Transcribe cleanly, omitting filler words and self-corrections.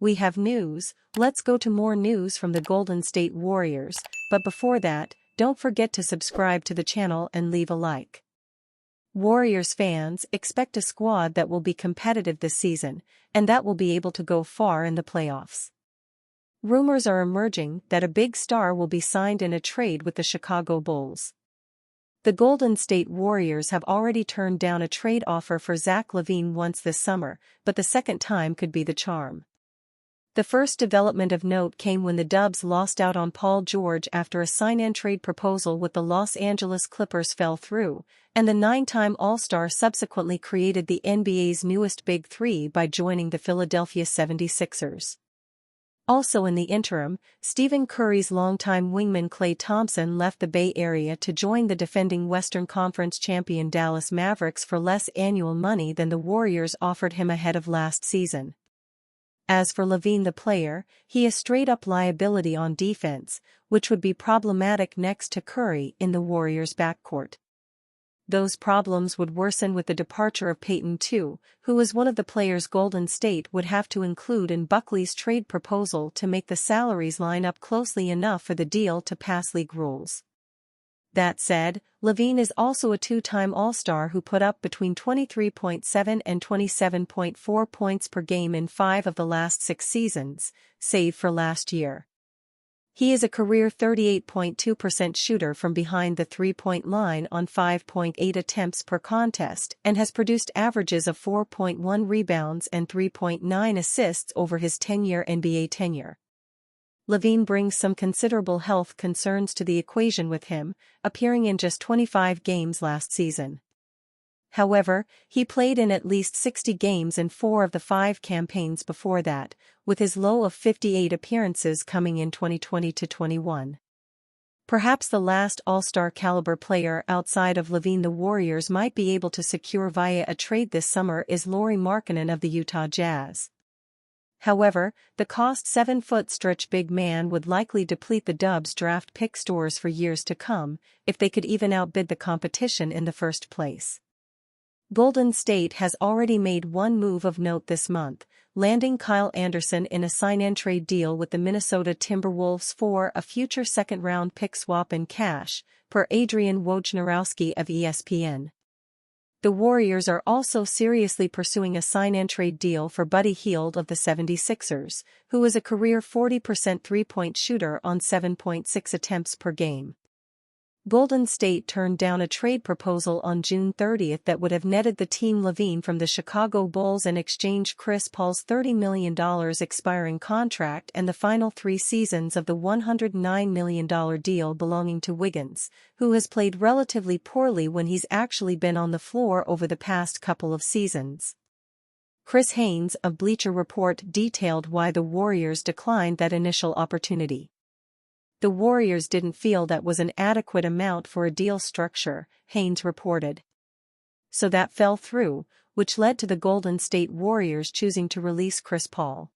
we have news. Let's go to more news from the Golden State Warriors, but before that, don't forget to subscribe to the channel and leave a like. Warriors fans expect a squad that will be competitive this season, and that will be able to go far in the playoffs. Rumors are emerging that a big star will be signed in a trade with the Chicago Bulls. The Golden State Warriors have already turned down a trade offer for Zach LaVine once this summer, but the second time could be the charm. The first development of note came when the Dubs lost out on Paul George after a sign-and-trade proposal with the Los Angeles Clippers fell through, and the 9-time All-Star subsequently created the NBA's newest Big Three by joining the Philadelphia 76ers. Also in the interim, Stephen Curry's longtime wingman Klay Thompson left the Bay Area to join the defending Western Conference champion Dallas Mavericks for less annual money than the Warriors offered him ahead of last season. As for LaVine the player, he is straight-up liability on defense, which would be problematic next to Curry in the Warriors' backcourt. Those problems would worsen with the departure of Peyton II, who is one of the players Golden State would have to include in Buckley's trade proposal to make the salaries line up closely enough for the deal to pass league rules. That said, LaVine is also a two-time All-Star who put up between 23.7 and 27.4 points per game in 5 of the last 6 seasons, save for last year. He is a career 38.2% shooter from behind the three-point line on 5.8 attempts per contest and has produced averages of 4.1 rebounds and 3.9 assists over his 10-year NBA tenure. LaVine brings some considerable health concerns to the equation with him, appearing in just 25 games last season. However, he played in at least 60 games in 4 of the 5 campaigns before that, with his low of 58 appearances coming in 2020-21. Perhaps the last All-Star caliber player outside of LaVine the Warriors might be able to secure via a trade this summer is Lauri Markkanen of the Utah Jazz. However, the cost 7-foot stretch big man would likely deplete the Dubs' draft pick stores for years to come, if they could even outbid the competition in the first place. Golden State has already made one move of note this month, landing Kyle Anderson in a sign-and-trade deal with the Minnesota Timberwolves for a future second-round pick swap in cash, per Adrian Wojnarowski of ESPN. The Warriors are also seriously pursuing a sign-and-trade deal for Buddy Hield of the 76ers, who is a career 40% three-point shooter on 7.6 attempts per game. Golden State turned down a trade proposal on June 30 that would have netted the team LaVine from the Chicago Bulls and exchanged Chris Paul's $30 million expiring contract and the final 3 seasons of the $109 million deal belonging to Wiggins, who has played relatively poorly when he's actually been on the floor over the past couple of seasons. Chris Haynes of Bleacher Report detailed why the Warriors declined that initial opportunity. The Warriors didn't feel that was an adequate amount for a deal structure, Haynes reported. So that fell through, which led to the Golden State Warriors choosing to release Chris Paul.